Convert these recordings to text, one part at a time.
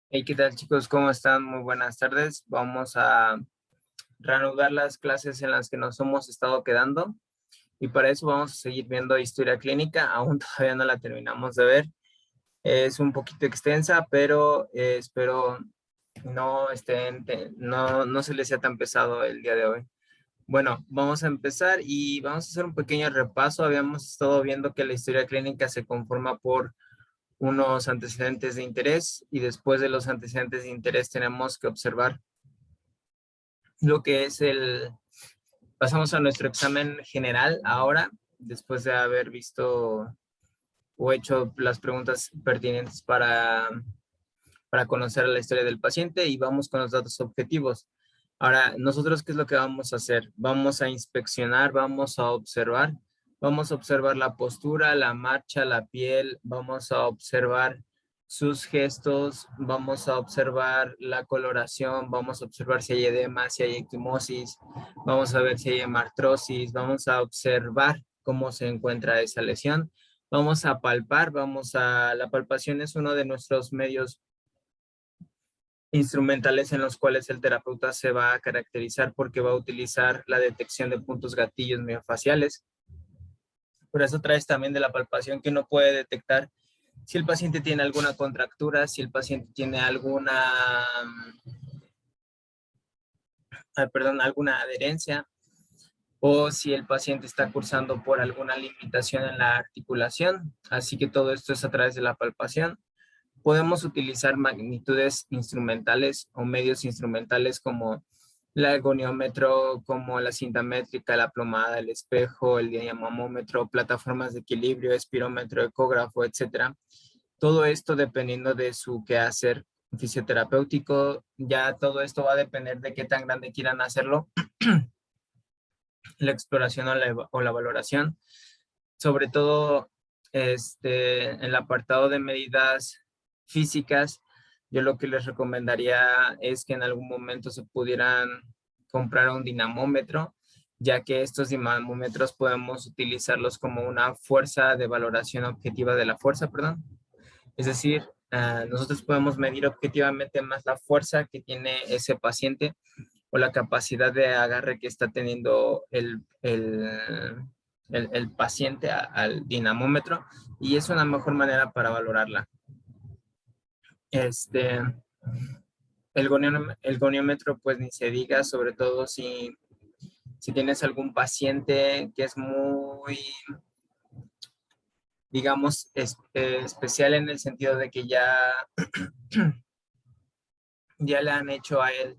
Hey, ¿qué tal, chicos? ¿Cómo están? Muy buenas tardes. Vamos a reanudar las clases en las que nos hemos estado quedando y para eso vamos a seguir viendo historia clínica. Aún todavía no la terminamos de ver. Es un poquito extensa, pero espero no se les sea tan pesado el día de hoy. Bueno, vamos a empezar y vamos a hacer un pequeño repaso. Habíamos estado viendo que la historia clínica se conforma por unos antecedentes de interés y después de los antecedentes de interés tenemos que observar lo que es pasamos a nuestro examen general ahora, después de haber visto o hecho las preguntas pertinentes para conocer la historia del paciente y vamos con los datos objetivos. Ahora, nosotros, ¿qué es lo que vamos a hacer? Vamos a inspeccionar, vamos a observar la postura, la marcha, la piel, vamos a observar sus gestos, vamos a observar la coloración, vamos a observar si hay edema, si hay equimosis, vamos a ver si hay hemartrosis, vamos a observar cómo se encuentra esa lesión, vamos a palpar, la palpación es uno de nuestros medios instrumentales en los cuales el terapeuta se va a caracterizar porque va a utilizar la detección de puntos gatillos miofaciales. Por eso traes también de la palpación que uno puede detectar si el paciente tiene alguna contractura, si el paciente tiene alguna adherencia o si el paciente está cursando por alguna limitación en la articulación. Así que todo esto es a través de la palpación. Podemos utilizar magnitudes instrumentales o medios instrumentales como el ergoniómetro, como la cinta métrica, la plomada, el espejo, el dinamómetro, plataformas de equilibrio, espirómetro, ecógrafo, etcétera. Todo esto dependiendo de su quehacer fisioterapéutico. Ya todo esto va a depender de qué tan grande quieran hacerlo, la exploración o la valoración. Sobre todo en el apartado de medidas físicas, yo lo que les recomendaría es que en algún momento se pudieran comprar un dinamómetro, ya que estos dinamómetros podemos utilizarlos como una fuerza de valoración objetiva de la fuerza, perdón. Es decir, nosotros podemos medir objetivamente más la fuerza que tiene ese paciente o la capacidad de agarre que está teniendo el paciente al dinamómetro y es una mejor manera para valorarla. Este, el goniómetro, pues ni se diga, sobre todo si tienes algún paciente que es muy, digamos, especial en el sentido de que ya le han hecho a él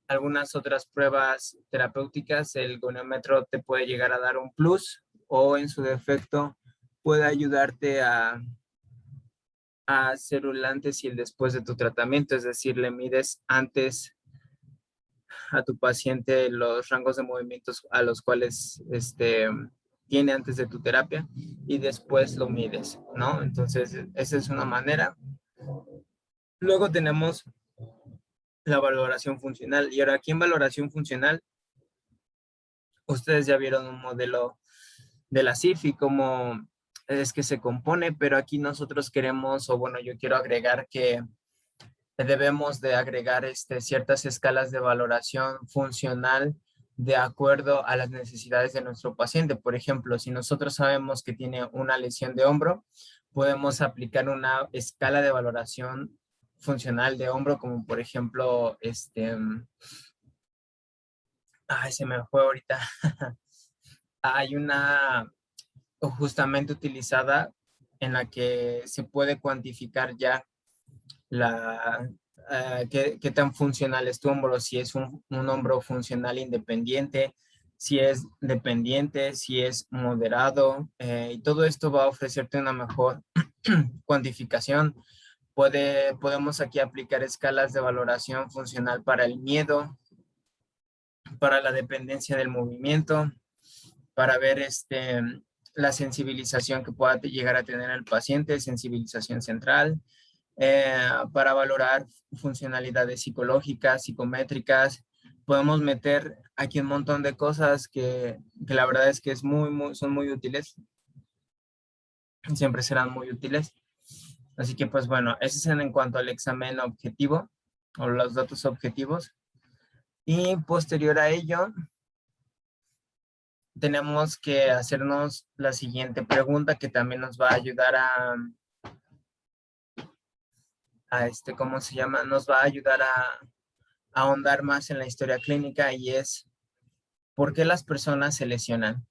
algunas otras pruebas terapéuticas, el goniómetro te puede llegar a dar un plus o en su defecto puede ayudarte a hacer el antes y el después de tu tratamiento, es decir, le mides antes a tu paciente los rangos de movimientos a los cuales tiene antes de tu terapia y después lo mides, ¿no? Entonces, esa es una manera. Luego tenemos la valoración funcional y ahora aquí en valoración funcional ustedes ya vieron un modelo de la CIF y cómo es que se compone, pero aquí nosotros queremos, o bueno, yo quiero agregar que debemos de agregar ciertas escalas de valoración funcional de acuerdo a las necesidades de nuestro paciente. Por ejemplo, si nosotros sabemos que tiene una lesión de hombro, podemos aplicar una escala de valoración funcional de hombro, como por ejemplo, se me fue ahorita. Hay una justamente utilizada en la que se puede cuantificar ya qué tan funcional es tu hombro, si es un hombro funcional independiente, si es dependiente, si es moderado, y todo esto va a ofrecerte una mejor cuantificación. Podemos aquí aplicar escalas de valoración funcional para el miedo, para la dependencia del movimiento, para ver la sensibilización que pueda llegar a tener el paciente, sensibilización central, para valorar funcionalidades psicológicas, psicométricas. Podemos meter aquí un montón de cosas que la verdad es que son muy útiles, siempre serán muy útiles. Así que pues bueno, ese es en cuanto al examen objetivo o los datos objetivos. Y posterior a ello, tenemos que hacernos la siguiente pregunta que también nos va a ayudar ¿cómo se llama? Nos va a ayudar a ahondar más en la historia clínica y es, ¿por qué las personas se lesionan?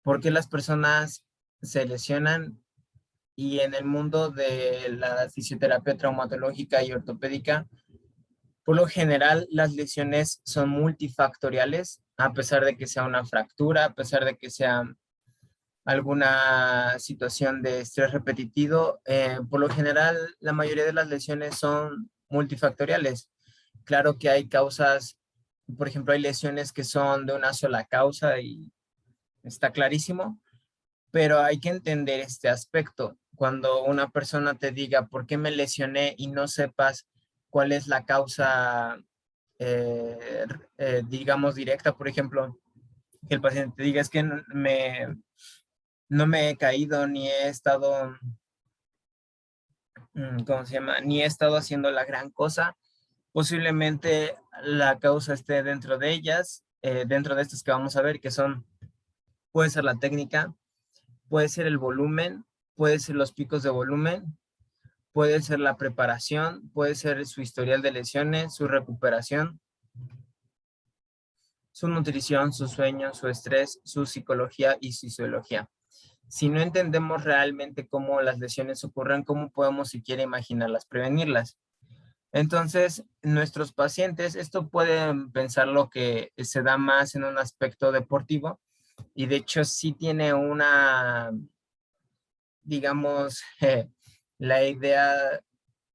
¿Por qué las personas se lesionan? Y en el mundo de la fisioterapia traumatológica y ortopédica, por lo general, las lesiones son multifactoriales, a pesar de que sea una fractura, a pesar de que sea alguna situación de estrés repetitivo. Por lo general, la mayoría de las lesiones son multifactoriales. Claro que hay causas, por ejemplo, hay lesiones que son de una sola causa y está clarísimo, pero hay que entender este aspecto. Cuando una persona te diga por qué me lesioné y no sepas cuál es la causa, eh, digamos, directa, por ejemplo, que el paciente te diga es que no me he caído ni he estado, ¿cómo se llama? Ni he estado haciendo la gran cosa. Posiblemente la causa esté dentro de ellas, dentro de estas que vamos a ver, que son, puede ser la técnica, puede ser el volumen, puede ser los picos de volumen, puede ser la preparación, puede ser su historial de lesiones, su recuperación, su nutrición, su sueño, su estrés, su psicología y fisiología. Si no entendemos realmente cómo las lesiones ocurren, ¿cómo podemos siquiera imaginarlas, prevenirlas? Entonces, nuestros pacientes, esto pueden pensar lo que se da más en un aspecto deportivo y de hecho sí tiene una, digamos, la idea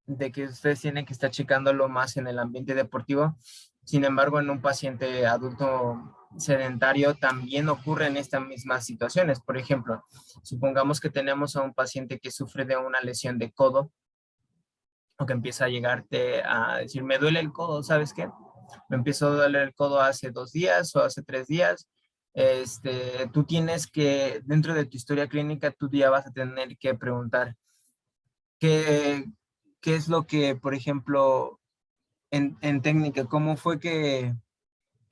de que ustedes tienen que estar checándolo más en el ambiente deportivo. Sin embargo, en un paciente adulto sedentario también ocurren estas mismas situaciones. Por ejemplo, supongamos que tenemos a un paciente que sufre de una lesión de codo o que empieza a llegarte a decir, me duele el codo, ¿sabes qué? Me empezó a doler el codo hace 2 días o hace 3 días. Tú tienes que, dentro de tu historia clínica, tú ya vas a tener que preguntar qué, qué es lo que, por ejemplo, en técnica, cómo fue que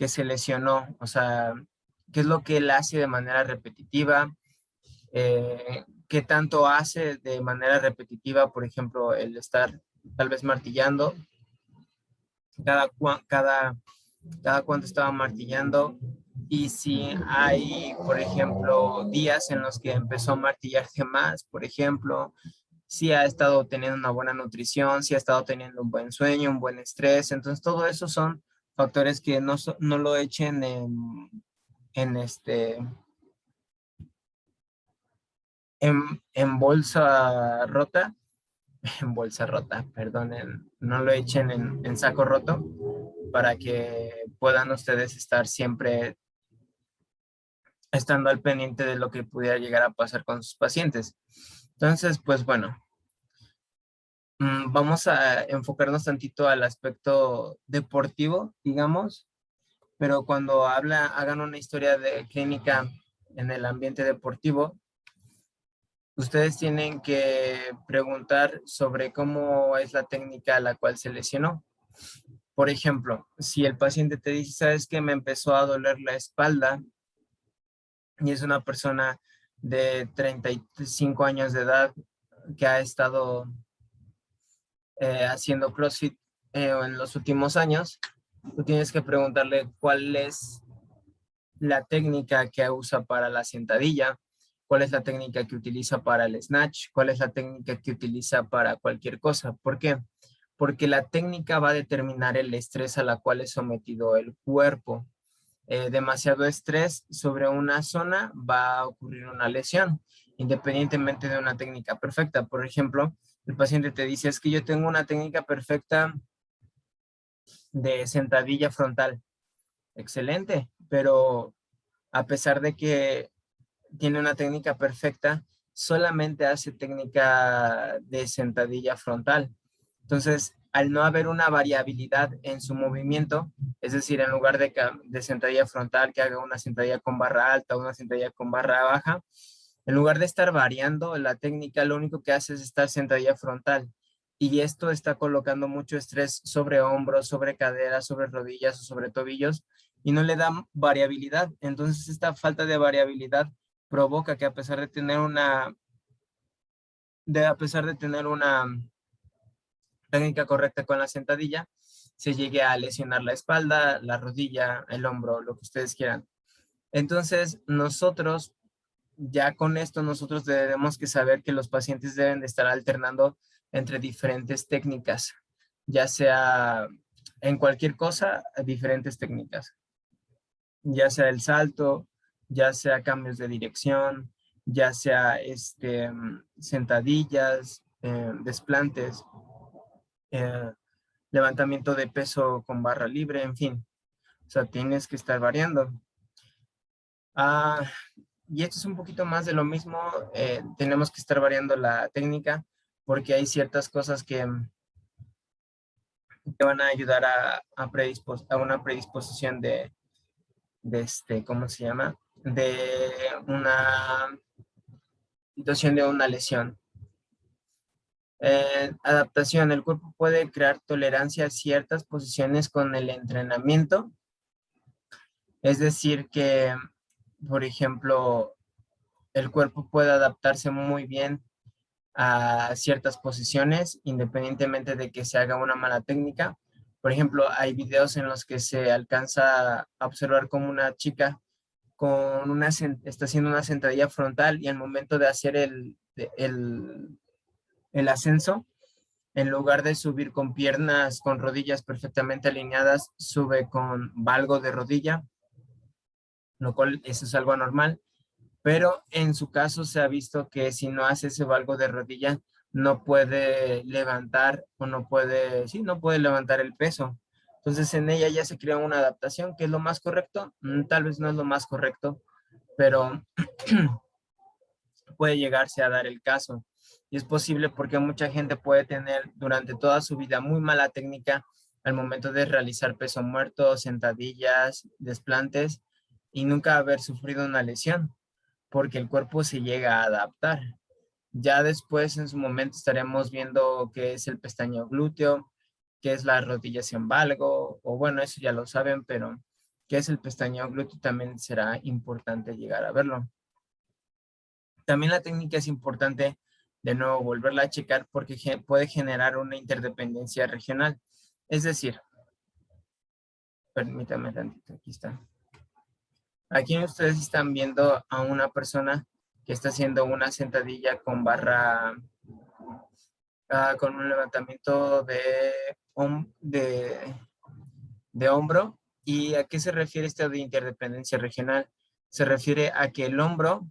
se lesionó, o sea, qué es lo que él hace de manera repetitiva, qué tanto hace de manera repetitiva, por ejemplo, el estar tal vez martillando, cada cuánto estaba martillando, y si hay, por ejemplo, días en los que empezó a martillarse más, por ejemplo, si ha estado teniendo una buena nutrición, si ha estado teniendo un buen sueño, un buen estrés. Entonces, todo eso son factores que no lo echen en, este, en bolsa rota, en bolsa rota, perdonen, no lo echen en saco roto para que puedan ustedes estar siempre estando al pendiente de lo que pudiera llegar a pasar con sus pacientes. Entonces, pues bueno, vamos a enfocarnos tantito al aspecto deportivo, digamos, pero cuando hagan una historia de clínica en el ambiente deportivo, ustedes tienen que preguntar sobre cómo es la técnica a la cual se lesionó. Por ejemplo, si el paciente te dice, ¿sabes qué? Me empezó a doler la espalda y es una persona de 35 años de edad que ha estado haciendo CrossFit en los últimos años, tú tienes que preguntarle cuál es la técnica que usa para la sentadilla, cuál es la técnica que utiliza para el snatch, cuál es la técnica que utiliza para cualquier cosa. ¿Por qué? Porque la técnica va a determinar el estrés a la cual es sometido el cuerpo. Demasiado estrés sobre una zona va a ocurrir una lesión, independientemente de una técnica perfecta. Por ejemplo, el paciente te dice, es que yo tengo una técnica perfecta de sentadilla frontal. Excelente, pero a pesar de que tiene una técnica perfecta, solamente hace técnica de sentadilla frontal. Entonces, al no haber una variabilidad en su movimiento, es decir, en lugar de sentadilla frontal, que haga una sentadilla con barra alta o una sentadilla con barra baja, En lugar de estar variando la técnica, lo único que hace es estar sentadilla frontal. Y esto está colocando mucho estrés sobre hombros, sobre caderas, sobre rodillas o sobre tobillos y no le da variabilidad. Entonces, esta falta de variabilidad provoca que a pesar de tener una técnica correcta con la sentadilla, se llegue a lesionar la espalda, la rodilla, el hombro, lo que ustedes quieran. Entonces, ya con esto, nosotros debemos que saber que los pacientes deben de estar alternando entre diferentes técnicas, ya sea en cualquier cosa, diferentes técnicas, ya sea el salto, ya sea cambios de dirección, ya sea sentadillas, desplantes, eh, levantamiento de peso con barra libre, en fin. O sea, tienes que estar variando. Ah, y esto es un poquito más de lo mismo. Tenemos que estar variando la técnica porque hay ciertas cosas que te van a ayudar a una predisposición ¿cómo se llama? De una situación de una lesión. Adaptación. El cuerpo puede crear tolerancia a ciertas posiciones con el entrenamiento. Es decir, que, por ejemplo, el cuerpo puede adaptarse muy bien a ciertas posiciones, independientemente de que se haga una mala técnica. Por ejemplo, hay videos en los que se alcanza a observar como una chica está haciendo una sentadilla frontal y al momento de hacer el ascenso, en lugar de subir con piernas, con rodillas perfectamente alineadas, sube con valgo de rodilla, lo cual eso es algo anormal. Pero en su caso se ha visto que si no hace ese valgo de rodilla, no puede levantar o no puede levantar el peso. Entonces en ella ya se crea una adaptación, que es lo más correcto. Tal vez no es lo más correcto, pero puede llegarse a dar el caso. Y es posible porque mucha gente puede tener durante toda su vida muy mala técnica al momento de realizar peso muerto, sentadillas, desplantes y nunca haber sufrido una lesión porque el cuerpo se llega a adaptar. Ya después, en su momento, estaremos viendo qué es el pestañeo glúteo, qué es la rodilla sin valgo, o bueno, eso ya lo saben, pero qué es el pestañeo glúteo también será importante llegar a verlo. También la técnica es importante, de nuevo, volverla a checar porque puede generar una interdependencia regional. Es decir, permítame tantito, aquí está. Aquí ustedes están viendo a una persona que está haciendo una sentadilla con barra, con un levantamiento de hombro. ¿Y a qué se refiere esto de interdependencia regional? Se refiere a que el hombro,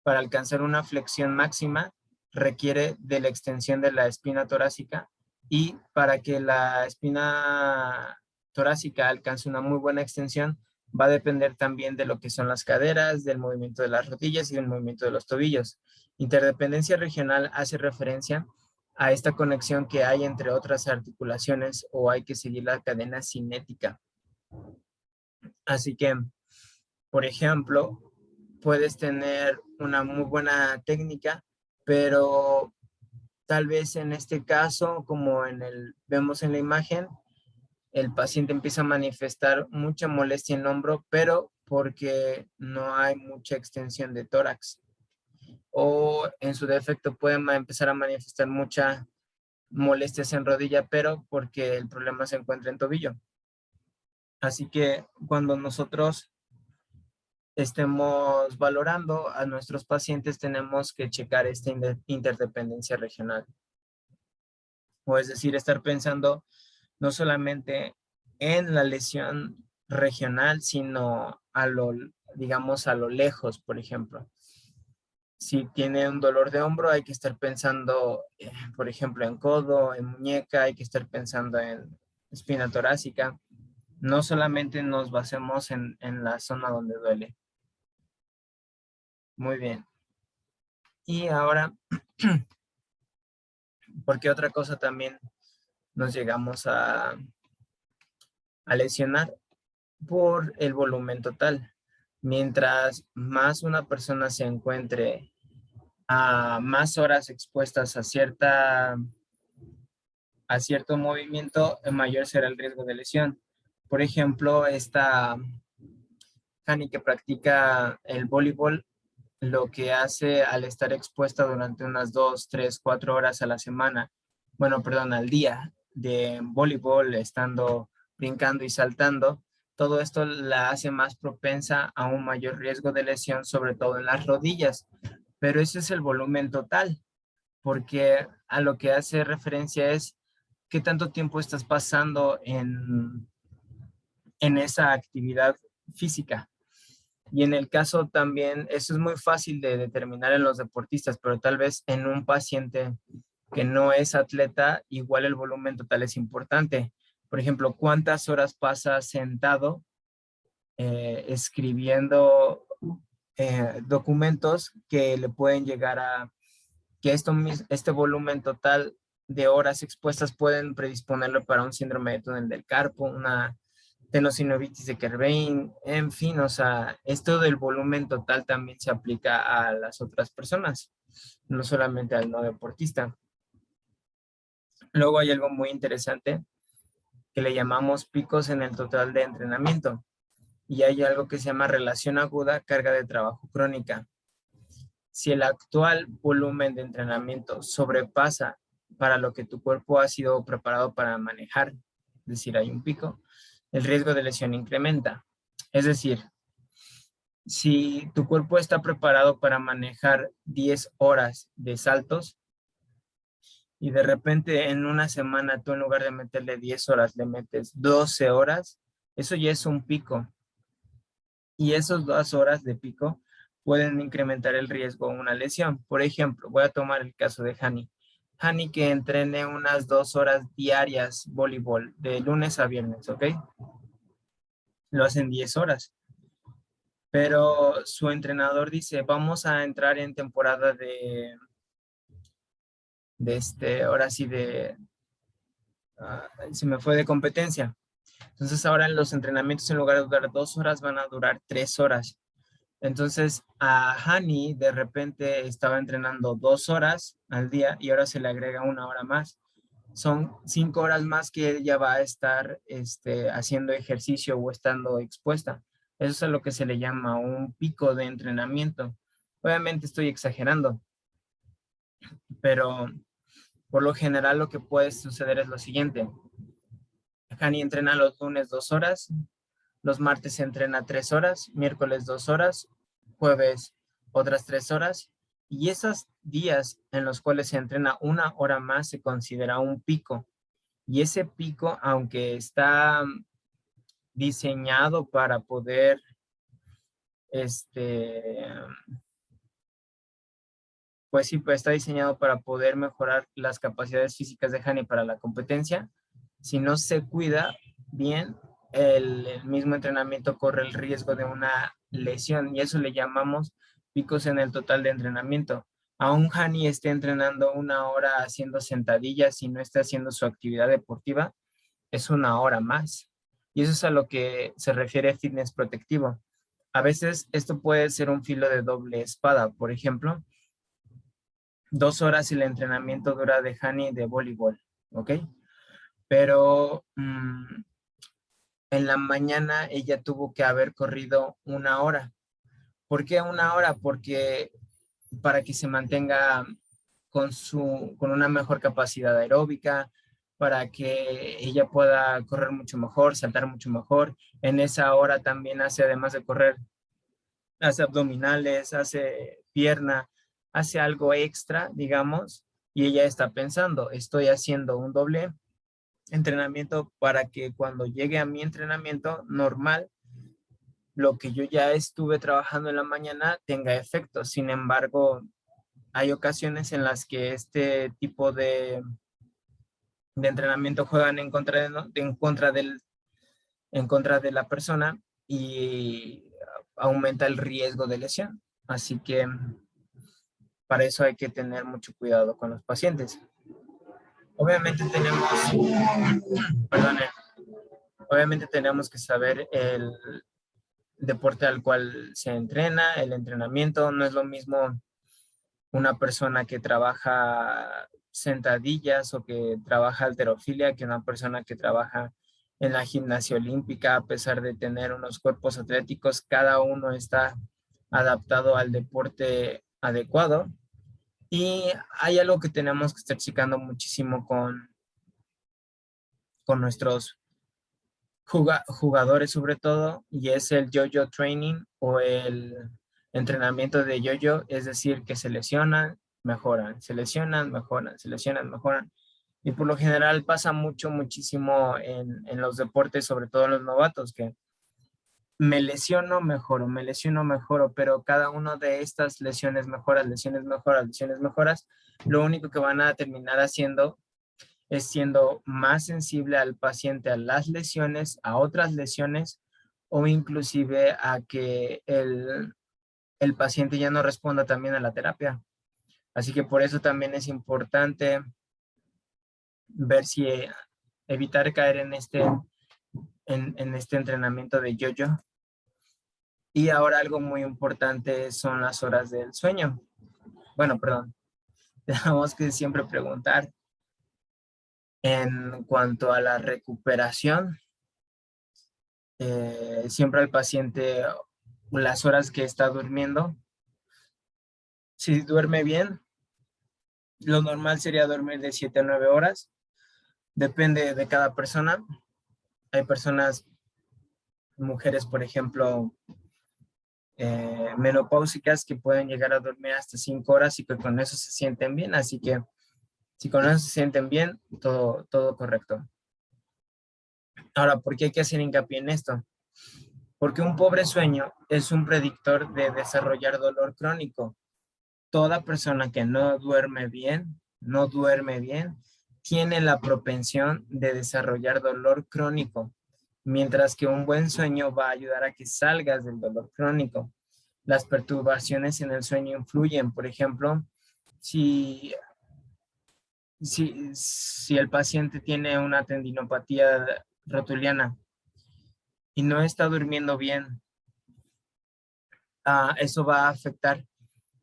para alcanzar una flexión máxima, requiere de la extensión de la espina torácica y para que la espina torácica alcance una muy buena extensión, va a depender también de lo que son las caderas, del movimiento de las rodillas y del movimiento de los tobillos. Interdependencia regional hace referencia a esta conexión que hay entre otras articulaciones o hay que seguir la cadena cinética. Así que, por ejemplo, puedes tener una muy buena técnica, pero tal vez en este caso, como vemos en la imagen, el paciente empieza a manifestar mucha molestia en el hombro, pero porque no hay mucha extensión de tórax. O en su defecto puede empezar a manifestar mucha molestias en rodilla, pero porque el problema se encuentra en tobillo. Así que cuando nosotros estemos valorando a nuestros pacientes, tenemos que checar esta interdependencia regional. O es decir, estar pensando no solamente en la lesión regional, sino digamos, a lo lejos, por ejemplo. Si tiene un dolor de hombro, hay que estar pensando, por ejemplo, en codo, en muñeca, hay que estar pensando en espina torácica. No solamente nos basemos en la zona donde duele. Muy bien. Y ahora, ¿por qué otra cosa también nos llegamos a lesionar? Por el volumen total. Mientras más una persona se encuentre a más horas expuestas a cierto movimiento, mayor será el riesgo de lesión. Por ejemplo, esta Hani que practica el voleibol, lo que hace al estar expuesta durante unas 2, 3, 4 horas a la semana, bueno, perdón, al día de voleibol, estando brincando y saltando, todo esto la hace más propensa a un mayor riesgo de lesión, sobre todo en las rodillas. Pero ese es el volumen total, porque a lo que hace referencia es qué tanto tiempo estás pasando en esa actividad física. Y en el caso también, eso es muy fácil de determinar en los deportistas, pero tal vez en un paciente que no es atleta, igual el volumen total es importante. Por ejemplo, ¿cuántas horas pasa sentado escribiendo documentos que le pueden llegar a, que este volumen total de horas expuestas pueden predisponerlo para un síndrome de túnel del carpo, una tenosinovitis de Kerbein, en fin, o sea, esto del volumen total también se aplica a las otras personas, no solamente al no deportista. Luego hay algo muy interesante que le llamamos picos en el total de entrenamiento y hay algo que se llama relación aguda, carga de trabajo crónica. Si el actual volumen de entrenamiento sobrepasa para lo que tu cuerpo ha sido preparado para manejar, es decir, hay un pico, el riesgo de lesión incrementa. Es decir, si tu cuerpo está preparado para manejar 10 horas de saltos y de repente en una semana tú en lugar de meterle 10 horas le metes 12 horas, eso ya es un pico. Y esas 2 horas de pico pueden incrementar el riesgo de una lesión. Por ejemplo, voy a tomar el caso de Hani. Hani que entrene unas 2 horas diarias voleibol, de lunes a viernes, ¿ok? Lo hacen 10 horas. Pero su entrenador dice, vamos a entrar en temporada ahora sí se me fue de competencia. Entonces ahora en los entrenamientos en lugar de durar 2 horas van a durar 3 horas. Entonces a Hani de repente estaba entrenando 2 horas al día y ahora se le agrega 1 hora más. Son 5 horas más que ella va a estar haciendo ejercicio o estando expuesta. Eso es a lo que se le llama un pico de entrenamiento. Obviamente estoy exagerando, pero por lo general lo que puede suceder es lo siguiente. Hani entrena los lunes 2 horas, los martes se entrena 3 horas, miércoles 2 horas, jueves otras 3 horas, y esos días en los cuales se entrena 1 hora más se considera un pico. Y ese pico, aunque está diseñado para poder, este, pues sí, pues está diseñado para poder mejorar las capacidades físicas de Hani para la competencia. Si no se cuida bien, el mismo entrenamiento corre el riesgo de una lesión y eso le llamamos picos en el total de entrenamiento. Aún Hani esté entrenando 1 hora haciendo sentadillas y no esté haciendo su actividad deportiva, es 1 hora más. Y eso es a lo que se refiere fitness protectivo. A veces esto puede ser un filo de doble espada. Por ejemplo, 2 horas el entrenamiento dura de Hani de voleibol, ¿ok? Pero en la mañana ella tuvo que haber corrido 1 hora. ¿Por qué 1 hora? Porque para que se mantenga con una mejor capacidad aeróbica, para que ella pueda correr mucho mejor, saltar mucho mejor. En esa hora también hace, además de correr, hace abdominales, hace pierna, hace algo extra, digamos, y ella está pensando, estoy haciendo un doble entrenamiento para que cuando llegue a mi entrenamiento normal, lo que yo ya estuve trabajando en la mañana tenga efecto. Sin embargo, hay ocasiones en las que este tipo de entrenamiento juegan en contra de la persona y aumenta el riesgo de lesión. Así que para eso hay que tener mucho cuidado con los pacientes. Obviamente tenemos, perdón, obviamente tenemos que saber deporte al cual se entrena, el entrenamiento. No es lo mismo una persona que trabaja sentadillas o que trabaja halterofilia que una persona que trabaja en la gimnasia olímpica. A pesar de tener unos cuerpos atléticos, cada uno está adaptado al deporte adecuado. Y hay algo que tenemos que estar checando muchísimo con nuestros jugadores sobre todo, y es el yo-yo training o el entrenamiento de yo-yo, es decir, que se lesionan, mejoran, se lesionan, mejoran, se lesionan, mejoran. Y por lo general pasa muchísimo en los deportes, sobre todo en los novatos, que me lesiono, mejoro, pero cada una de estas lesiones mejoras, lesiones mejoras, lesiones mejoras, lo único que van a terminar haciendo es siendo más sensible al paciente a las lesiones, a otras lesiones, o inclusive a que el paciente ya no responda también a la terapia. Así que por eso también es importante ver si evitar caer en este entrenamiento de yo-yo. Y ahora algo muy importante son las horas del sueño. Bueno, perdón, tenemos que siempre preguntar en cuanto a la recuperación. Siempre al paciente las horas que está durmiendo. Si duerme bien, lo normal sería dormir de 7 a 9 horas. Depende de cada persona. Hay personas, mujeres, por ejemplo, menopáusicas, que pueden llegar a dormir hasta 5 horas y que con eso se sienten bien. Así que si con eso se sienten bien, todo correcto. Ahora, ¿por qué hay que hacer hincapié en esto? Porque un pobre sueño es un predictor de desarrollar dolor crónico. Toda persona que no duerme bien, tiene la propensión de desarrollar dolor crónico, mientras que un buen sueño va a ayudar a que salgas del dolor crónico. Las perturbaciones en el sueño influyen. Por ejemplo, si el paciente tiene una tendinopatía rotuliana y no está durmiendo bien, eso va a afectar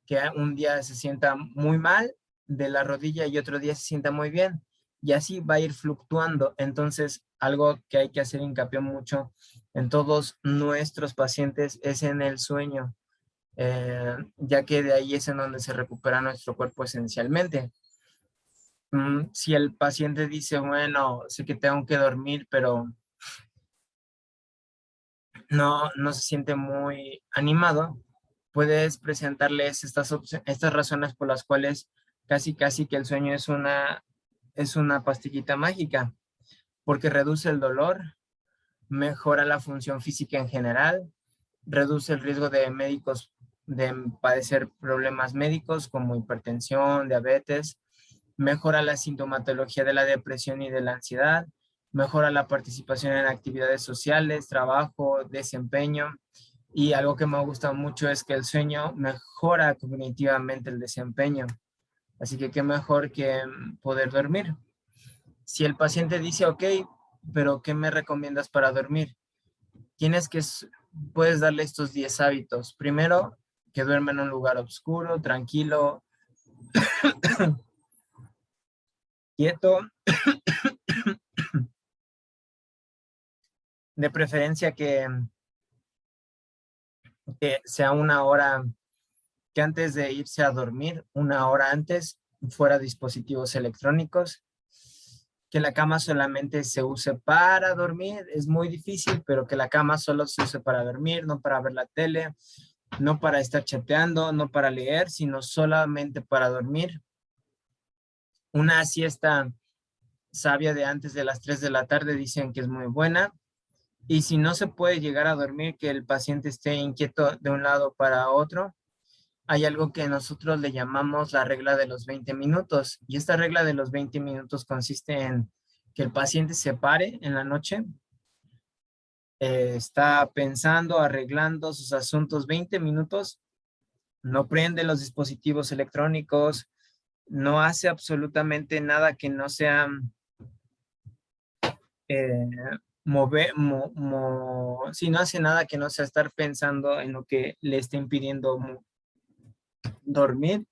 que un día se sienta muy mal de la rodilla y otro día se sienta muy bien. Y así va a ir fluctuando. Entonces, algo que hay que hacer hincapié mucho en todos nuestros pacientes es en el sueño, ya que de ahí es en donde se recupera nuestro cuerpo esencialmente. Si el paciente dice, bueno, sé que tengo que dormir, pero no se siente muy animado, puedes presentarles estas razones por las cuales casi que el sueño es una pastillita mágica, porque reduce el dolor, mejora la función física en general, reduce el riesgo de padecer problemas médicos como hipertensión, diabetes, mejora la sintomatología de la depresión y de la ansiedad, mejora la participación en actividades sociales, trabajo, desempeño. Y algo que me gusta mucho es que el sueño mejora cognitivamente el desempeño. Así que qué mejor que poder dormir. Si el paciente dice, ok, pero ¿qué me recomiendas para dormir? Puedes darle estos 10 hábitos. Primero, que duerma en un lugar oscuro, tranquilo, quieto. De preferencia que sea una hora, que antes de irse a dormir, una hora antes, fuera dispositivos electrónicos. Que la cama solamente se use para dormir. Es muy difícil, pero que la cama solo se use para dormir, no para ver la tele, no para estar chateando, no para leer, sino solamente para dormir. Una siesta sabia de antes de las 3 de la tarde dicen que es muy buena. Y si no se puede llegar a dormir, que el paciente esté inquieto de un lado para otro, hay algo que nosotros le llamamos la regla de los 20 minutos. Y esta regla de los 20 minutos consiste en que el paciente se pare en la noche, está pensando, arreglando sus asuntos 20 minutos, no prende los dispositivos electrónicos, no hace absolutamente nada que no sea si no hace nada que no sea estar pensando en lo que le esté impidiendo dormir,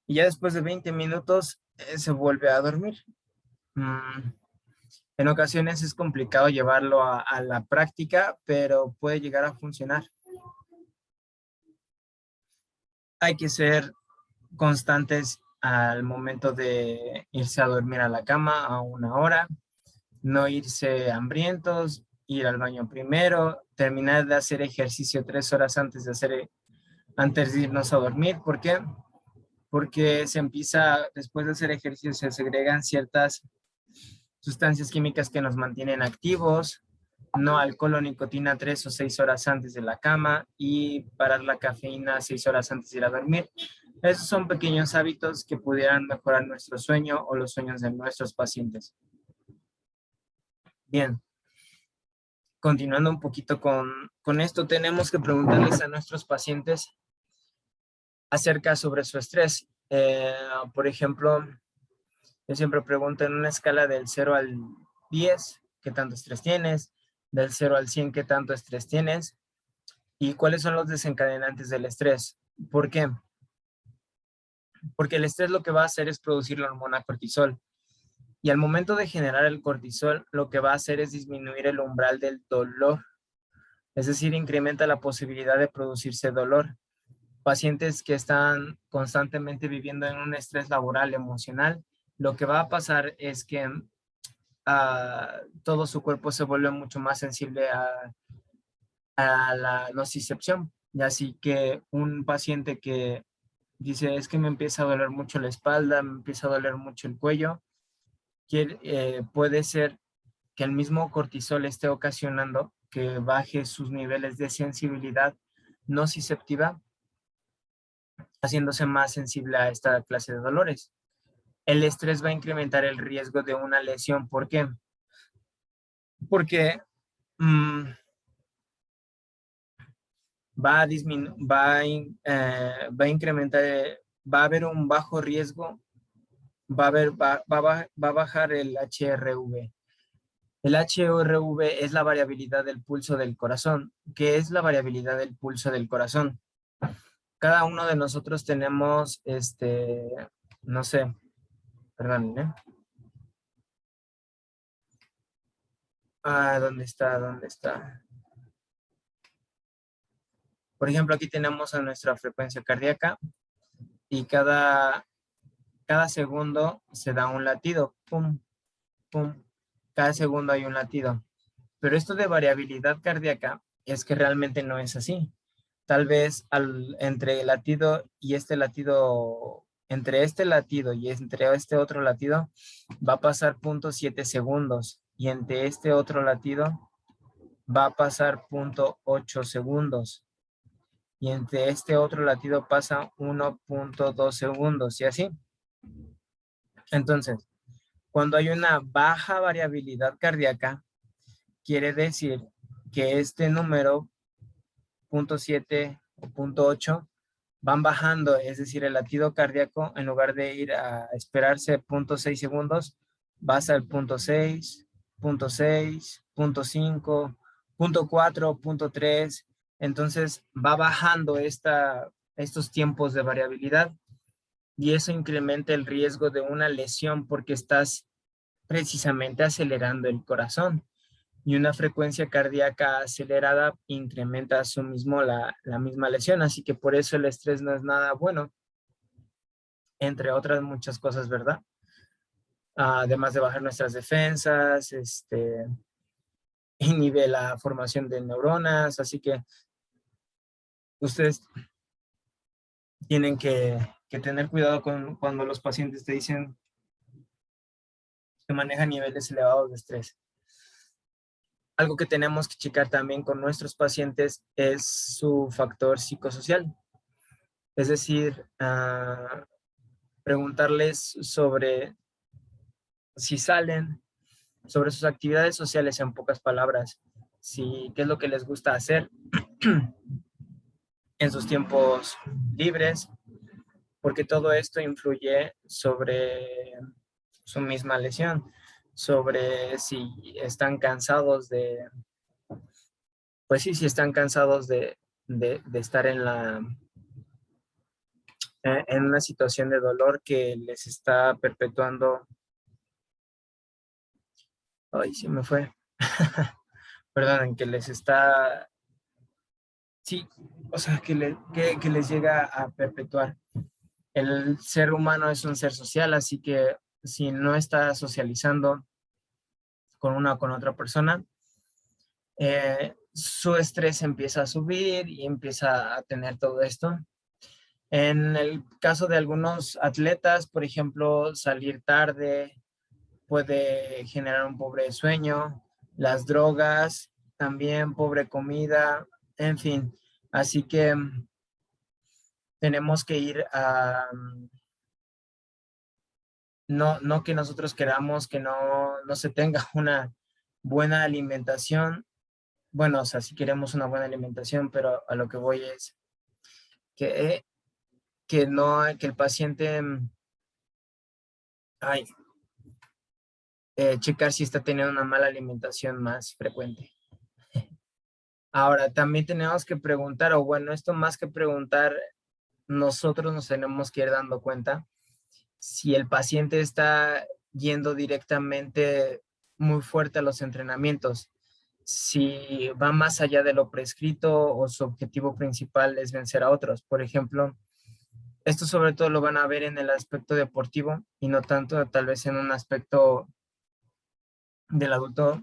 y ya después de 20 minutos se vuelve a dormir. Mm, En ocasiones es complicado llevarlo a la práctica, pero puede llegar a funcionar. Hay que ser constantes al momento de irse a dormir a la cama a una hora, no irse hambrientos, ir al baño primero, terminar de hacer ejercicio 3 horas antes de irnos a dormir. ¿Por qué? Porque después de hacer ejercicio, se segregan ciertas sustancias químicas que nos mantienen activos, no alcohol o nicotina 3 o 6 horas antes de la cama y parar la cafeína 6 horas antes de ir a dormir. Esos son pequeños hábitos que pudieran mejorar nuestro sueño o los sueños de nuestros pacientes. Bien, continuando un poquito con esto, tenemos que preguntarles a nuestros pacientes acerca sobre su estrés. Por ejemplo, yo siempre pregunto en una escala del 0 al 10, ¿qué tanto estrés tienes? Del 0 al 100, ¿qué tanto estrés tienes? ¿Y cuáles son los desencadenantes del estrés? ¿Por qué? Porque el estrés lo que va a hacer es producir la hormona cortisol. Y al momento de generar el cortisol, lo que va a hacer es disminuir el umbral del dolor. Es decir, incrementa la posibilidad de producirse dolor. Pacientes que están constantemente viviendo en un estrés laboral, emocional, lo que va a pasar es que todo su cuerpo se vuelve mucho más sensible a la nocicepción. Y así que un paciente que dice, es que me empieza a doler mucho la espalda, me empieza a doler mucho el cuello, puede ser que el mismo cortisol esté ocasionando que baje sus niveles de sensibilidad nociceptiva, haciéndose más sensible a esta clase de dolores. El estrés va a incrementar el riesgo de una lesión. ¿Por qué? Porque va a incrementar, va a haber un bajo riesgo, va a bajar el HRV. El HRV es la variabilidad del pulso del corazón. ¿Qué es la variabilidad del pulso del corazón? Cada uno de nosotros tenemos, no sé, perdón, ¿eh? ¿Dónde está? ¿Dónde está? Por ejemplo, aquí tenemos a nuestra frecuencia cardíaca y cada segundo se da un latido, pum, pum, cada segundo hay un latido. Pero esto de variabilidad cardíaca es que realmente no es así. Tal vez entre el latido y este latido, entre este latido y entre este otro latido, va a pasar 0.7 segundos y entre este otro latido va a pasar 0.8 segundos y entre este otro latido pasa 1.2 segundos y así. Entonces, cuando hay una baja variabilidad cardíaca, quiere decir que este número, 0.7 o 0.8, van bajando, es decir, el latido cardíaco, en lugar de ir a esperarse 0.6 segundos, vas al 0.6, 0.6, 0.5, 0.4, 0.3. Entonces va bajando estos tiempos de variabilidad y eso incrementa el riesgo de una lesión porque estás precisamente acelerando el corazón y una frecuencia cardíaca acelerada incrementa a mismo la misma lesión. Así que por eso el estrés no es nada bueno, entre otras muchas cosas, ¿verdad? Además de bajar nuestras defensas, inhibe la formación de neuronas. Así que ustedes tienen que tener cuidado cuando los pacientes te dicen que manejan niveles elevados de estrés. Algo que tenemos que checar también con nuestros pacientes es su factor psicosocial. Es decir, preguntarles sobre si salen, sobre sus actividades sociales en pocas palabras, qué es lo que les gusta hacer en sus tiempos libres, porque todo esto influye sobre su misma lesión. sobre si están cansados de, pues sí, si están cansados de estar en una situación de dolor que les está perpetuando. Ay, sí me fue. Perdonen, que les está, sí, o sea, que les llega a perpetuar. El ser humano es un ser social, así que si no está socializando con una o con otra persona, su estrés empieza a subir y empieza a tener todo esto. En el caso de algunos atletas, por ejemplo, salir tarde puede generar un pobre sueño, las drogas, también pobre comida, en fin. Así que tenemos que ir a, no que nosotros queramos que no se tenga una buena alimentación. Bueno, o sea, si queremos una buena alimentación, pero a lo que voy es que, que no, que el paciente, ay, checar si está teniendo una mala alimentación más frecuente. Ahora, también tenemos que preguntar, o bueno, esto más que preguntar, nosotros nos tenemos que ir dando cuenta si el paciente está yendo directamente muy fuerte a los entrenamientos, si va más allá de lo prescrito o su objetivo principal es vencer a otros. Por ejemplo, esto sobre todo lo van a ver en el aspecto deportivo y no tanto tal vez en un aspecto del adulto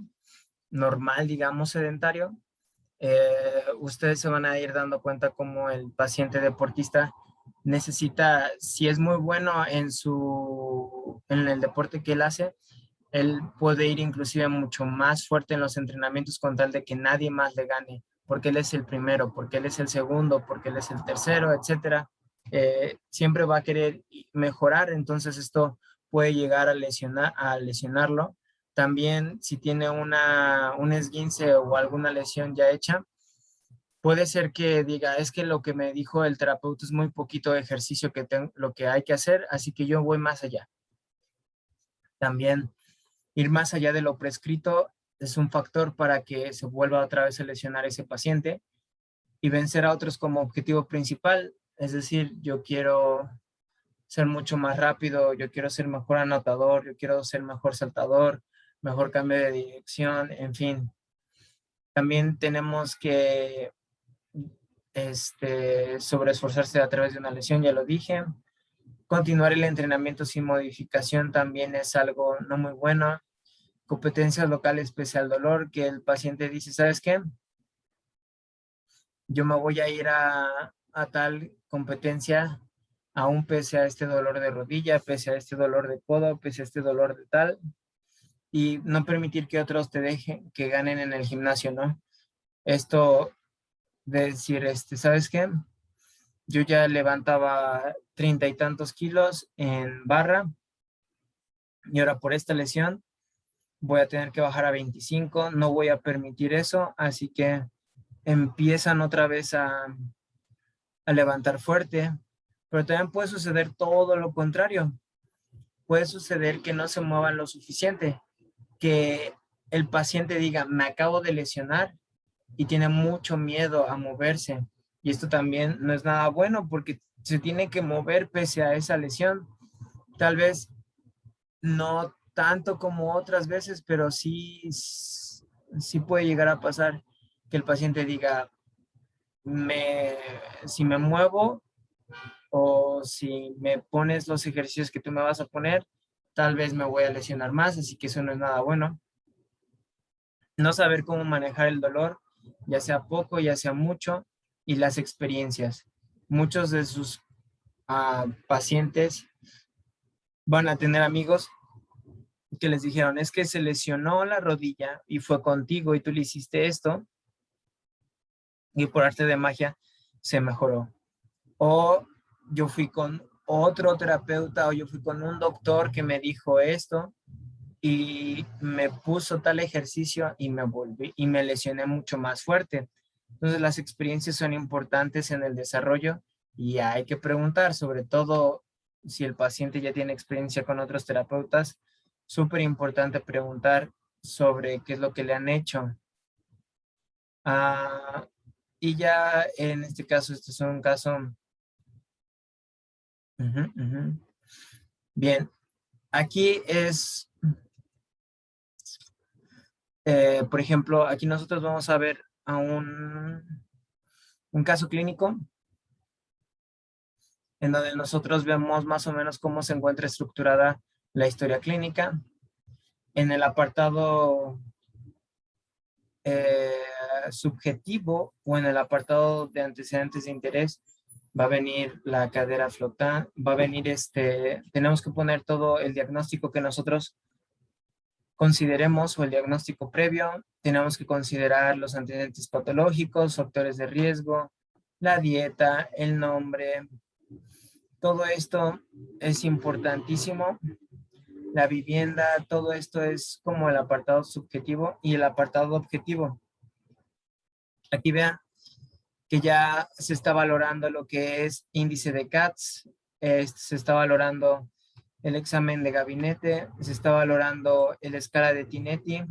normal, digamos, sedentario. Ustedes se van a ir dando cuenta cómo el paciente deportista necesita, si es muy bueno en el deporte que él hace, él puede ir inclusive mucho más fuerte en los entrenamientos con tal de que nadie más le gane, porque él es el primero, porque él es el segundo, porque él es el tercero, etcétera. Siempre va a querer mejorar, entonces esto puede llegar a lesionarlo. También si tiene un esguince o alguna lesión ya hecha, puede ser que diga, es que lo que me dijo el terapeuta es muy poquito ejercicio lo que hay que hacer, así que yo voy más allá. También ir más allá de lo prescrito es un factor para que se vuelva otra vez a lesionar ese paciente y vencer a otros como objetivo principal. Es decir, yo quiero ser mucho más rápido, yo quiero ser mejor anotador, yo quiero ser mejor saltador, mejor cambio de dirección, en fin. También tenemos que sobreesforzarse a través de una lesión, ya lo dije. Continuar el entrenamiento sin modificación también es algo no muy bueno. Competencias locales pese al dolor, que el paciente dice, ¿sabes qué? Yo me voy a ir a tal competencia, aún pese a este dolor de rodilla, pese a este dolor de codo, pese a este dolor de tal, y no permitir que otros te dejen, que ganen en el gimnasio, ¿no? Esto de decir, ¿sabes qué? Yo ya levantaba 30 y tantos kilos en barra y ahora por esta lesión voy a tener que bajar a 25, no voy a permitir eso, así que empiezan otra vez a levantar fuerte, pero también puede suceder todo lo contrario. Puede suceder que no se muevan lo suficiente, que el paciente diga, me acabo de lesionar y tiene mucho miedo a moverse. Y esto también no es nada bueno porque se tiene que mover pese a esa lesión. Tal vez no tanto como otras veces, pero sí puede llegar a pasar que el paciente diga, me, si me muevo o si me pones los ejercicios que tú me vas a poner, tal vez me voy a lesionar más, así que eso no es nada bueno. No saber cómo manejar el dolor, ya sea poco, ya sea mucho, y las experiencias. Muchos de sus pacientes van a tener amigos que les dijeron, es que se lesionó la rodilla y fue contigo y tú le hiciste esto y por arte de magia se mejoró. O yo fui con otro terapeuta o yo fui con un doctor que me dijo esto y me puso tal ejercicio y me volví y me lesioné mucho más fuerte. Entonces las experiencias son importantes en el desarrollo y hay que preguntar, sobre todo si el paciente ya tiene experiencia con otros terapeutas, súper importante preguntar sobre qué es lo que le han hecho. Ah, y ya en este caso, este es un caso. Ujú, ujú. Bien, aquí es, por ejemplo, aquí nosotros vamos a ver a un caso clínico en donde nosotros vemos más o menos cómo se encuentra estructurada la historia clínica. En el apartado eh, subjetivo o en el apartado de antecedentes de interés va a venir la cadera flotante, va a venir tenemos que poner todo el diagnóstico que nosotros consideremos o el diagnóstico previo, tenemos que considerar los antecedentes patológicos, factores de riesgo, la dieta, el nombre, todo esto es importantísimo. La vivienda, todo esto es como el apartado subjetivo y el apartado objetivo. Aquí vean que ya se está valorando lo que es índice de CATS, se está valorando el examen de gabinete, se está valorando la escala de Tinetti,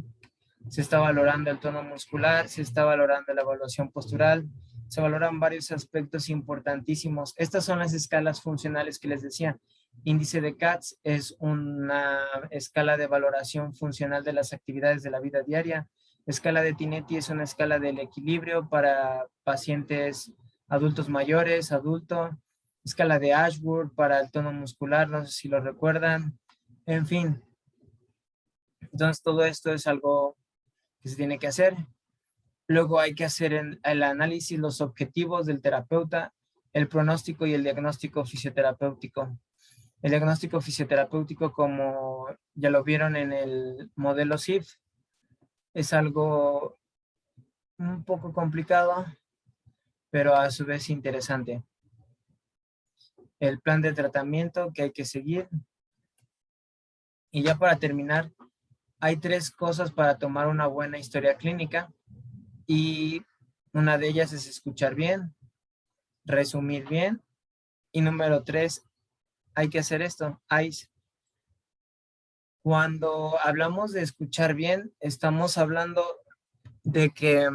se está valorando el tono muscular, se está valorando la evaluación postural, se valoran varios aspectos importantísimos. Estas son las escalas funcionales que les decía. Índice de CATS es una escala de valoración funcional de las actividades de la vida diaria. Escala de Tinetti es una escala del equilibrio para pacientes adultos mayores, adulto. Escala de Ashworth para el tono muscular, no sé si lo recuerdan. En fin, entonces todo esto es algo que se tiene que hacer. Luego hay que hacer el análisis, los objetivos del terapeuta, el pronóstico y el diagnóstico fisioterapéutico. El diagnóstico fisioterapéutico, como ya lo vieron en el modelo SIF, es algo un poco complicado, pero a su vez interesante. El plan de tratamiento que hay que seguir. Y ya para terminar, hay 3 cosas para tomar una buena historia clínica y una de ellas es escuchar bien, resumir bien y número 3, hay que hacer esto, ICE. Cuando hablamos de escuchar bien, estamos hablando de que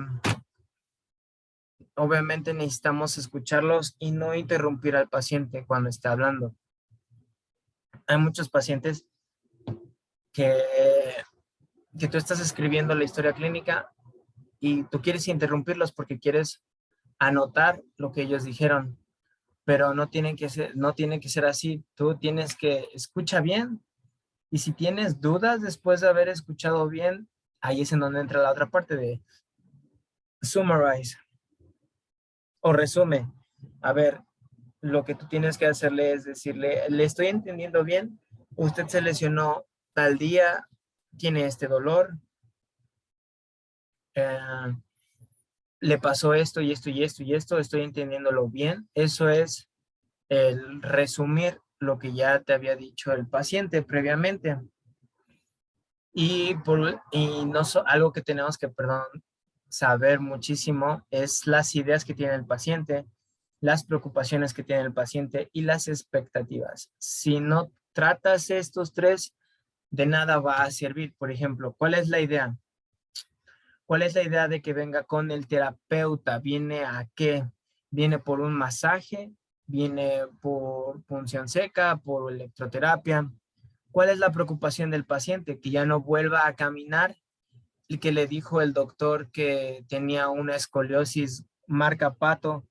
obviamente necesitamos escucharlos y no interrumpir al paciente cuando está hablando. Hay muchos pacientes que, que tú estás escribiendo la historia clínica y tú quieres interrumpirlos porque quieres anotar lo que ellos dijeron, pero no tiene que ser así. Tú tienes que escuchar bien y si tienes dudas después de haber escuchado bien, ahí es en donde entra la otra parte de summarize o resume. A ver, lo que tú tienes que hacerle es decirle, le estoy entendiendo bien, usted se lesionó tal día, tiene este dolor, eh, le pasó esto y esto y esto y esto, estoy entendiéndolo bien. Eso es el resumir lo que ya te había dicho el paciente previamente. Y no algo que tenemos que, perdón, saber muchísimo es las ideas que tiene el paciente, las preocupaciones que tiene el paciente y las expectativas. Si no tratas estos 3, de nada va a servir. Por ejemplo, ¿cuál es la idea? ¿Cuál es la idea de que venga con el terapeuta? ¿Viene a qué? ¿Viene por un masaje? ¿Viene por punción seca? ¿Por electroterapia? ¿Cuál es la preocupación del paciente? Que ya no vuelva a caminar y que le dijo el doctor que tenía una escoliosis marca pato,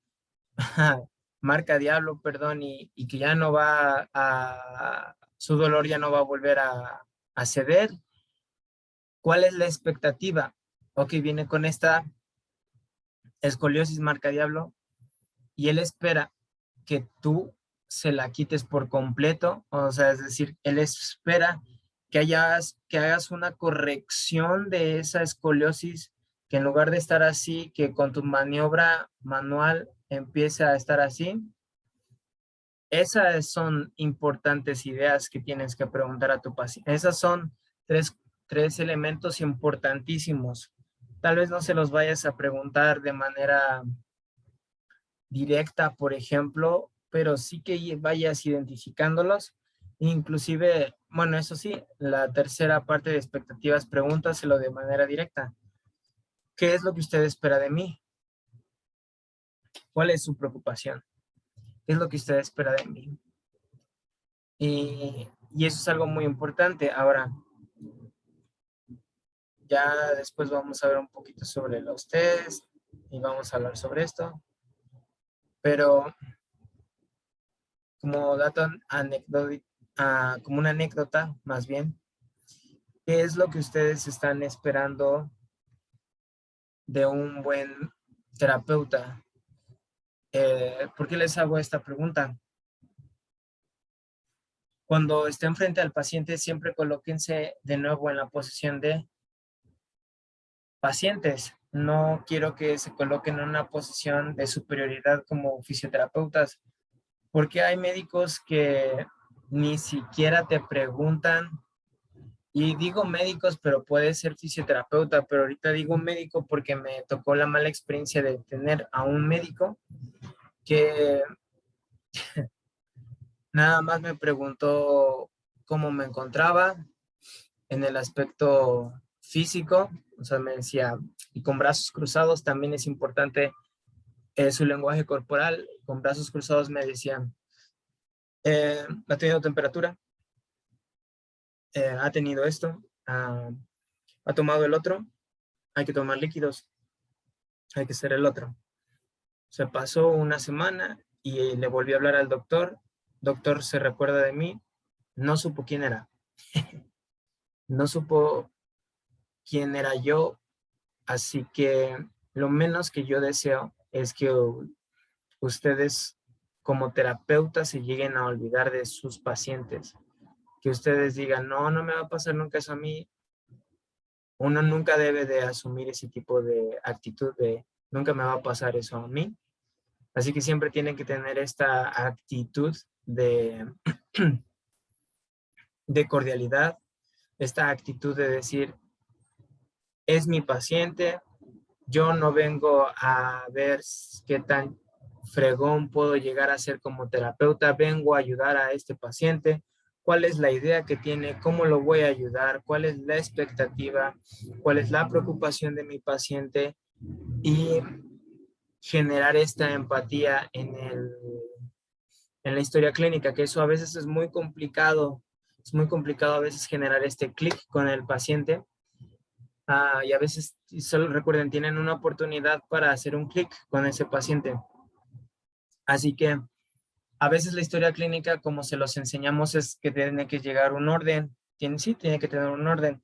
marca diablo, perdón, y que ya no va su dolor ya no va a volver a ceder. ¿Cuál es la expectativa? Ok, viene con esta escoliosis marca diablo y él espera que tú se la quites por completo, o sea, es decir, él espera que hagas una corrección de esa escoliosis, que en lugar de estar así, que con tu maniobra manual empiece a estar así. Esas son importantes ideas que tienes que preguntar a tu paciente. Esas son tres elementos importantísimos. Tal vez no se los vayas a preguntar de manera directa, por ejemplo, pero sí que vayas identificándolos Inclusive, bueno, eso sí, la tercera parte de expectativas, pregúntaselo de manera directa. ¿Qué es lo que usted espera de mí? ¿Cuál es su preocupación? ¿Qué es lo que usted espera de mí? Y eso es algo muy importante. Ahora, ya después vamos a ver un poquito sobre los test y vamos a hablar sobre esto. Pero como dato anecdótico, como una anécdota más bien, ¿qué es lo que ustedes están esperando de un buen terapeuta? ¿Por qué les hago esta pregunta? Cuando estén frente al paciente, siempre colóquense de nuevo en la posición de pacientes. No quiero que se coloquen en una posición de superioridad como fisioterapeutas, porque hay médicos que ni siquiera te preguntan, y digo médicos, pero puede ser fisioterapeuta, pero ahorita digo médico porque me tocó la mala experiencia de tener a un médico que nada más me preguntó cómo me encontraba en el aspecto físico, o sea, me decía, y con brazos cruzados también es importante su lenguaje corporal. Con brazos cruzados me decían, ha tenido temperatura, ha tenido esto, ha tomado el otro, hay que tomar líquidos, hay que hacer el otro. Se pasó una semana y le volví a hablar al doctor. Doctor se recuerda de mí, no supo quién era, no supo quién era yo, así que lo menos que yo deseo es que ustedes como terapeutas se lleguen a olvidar de sus pacientes, que ustedes digan, no, no me va a pasar nunca eso a mí. Uno nunca debe de asumir ese tipo de actitud de, nunca me va a pasar eso a mí. Así que siempre tienen que tener esta actitud de cordialidad, esta actitud de decir, es mi paciente, yo no vengo a ver qué tan fregón puedo llegar a ser como terapeuta, vengo a ayudar a este paciente, cuál es la idea que tiene, cómo lo voy a ayudar, cuál es la expectativa, cuál es la preocupación de mi paciente y generar esta empatía en la historia clínica, que eso a veces es muy complicado a veces generar este clic con el paciente. Y a veces, solo recuerden, tienen una oportunidad para hacer un clic con ese paciente. Así que a veces la historia clínica, como se los enseñamos, es que tiene que llegar un orden. Sí, tiene que tener un orden,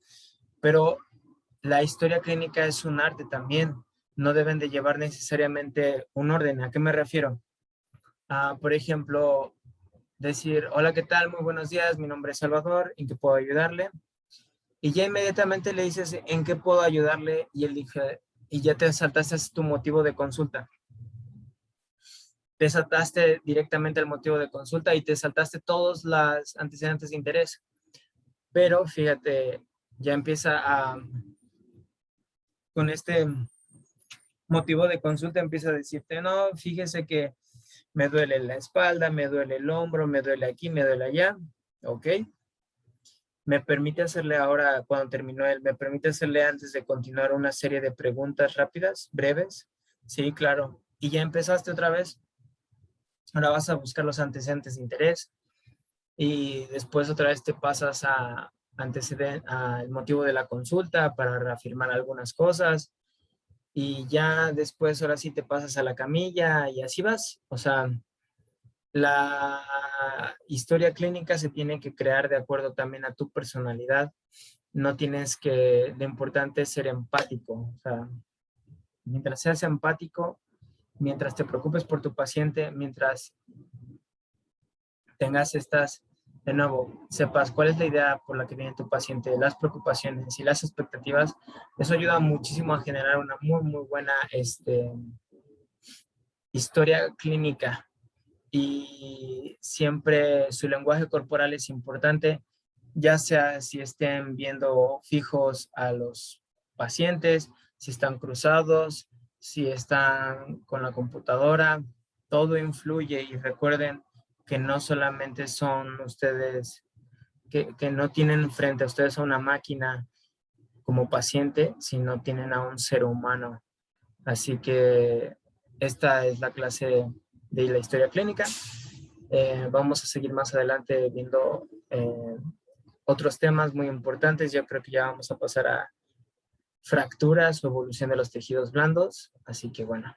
pero la historia clínica es un arte también. No deben de llevar necesariamente un orden. ¿A qué me refiero? Por ejemplo, decir, hola, ¿qué tal? Muy buenos días, mi nombre es Salvador, ¿en qué puedo ayudarle? Y ya inmediatamente le dices, ¿en qué puedo ayudarle? Y él dije, y ya te saltaste tu motivo de consulta. Te saltaste directamente el motivo de consulta y te saltaste todos los antecedentes de interés. Pero fíjate, ya empieza con este motivo de consulta, empieza a decirte, no, fíjese que me duele la espalda, me duele el hombro, me duele aquí, me duele allá. Ok. Me permite hacerle ahora, cuando terminó él, me permite hacerle antes de continuar una serie de preguntas rápidas, breves. Sí, claro. Y ya empezaste otra vez. Ahora vas a buscar los antecedentes de interés y después otra vez te pasas a al motivo de la consulta para reafirmar algunas cosas y ya después ahora sí te pasas a la camilla y así vas. O sea, la historia clínica se tiene que crear de acuerdo también a tu personalidad. No tienes que, lo importante es ser empático. O sea, mientras seas empático, mientras te preocupes por tu paciente, mientras tengas estas, de nuevo, sepas cuál es la idea por la que viene tu paciente, las preocupaciones y las expectativas, eso ayuda muchísimo a generar una muy, muy buena historia clínica. Y siempre su lenguaje corporal es importante, ya sea si estén viendo fijos a los pacientes, si están cruzados, si están con la computadora, todo influye y recuerden que no solamente son ustedes que no tienen frente a ustedes a una máquina como paciente, sino tienen a un ser humano. Así que esta es la clase de la historia clínica. Vamos a seguir más adelante viendo otros temas muy importantes. Yo creo que ya vamos a pasar a fracturas o evolución de los tejidos blandos. Así que bueno,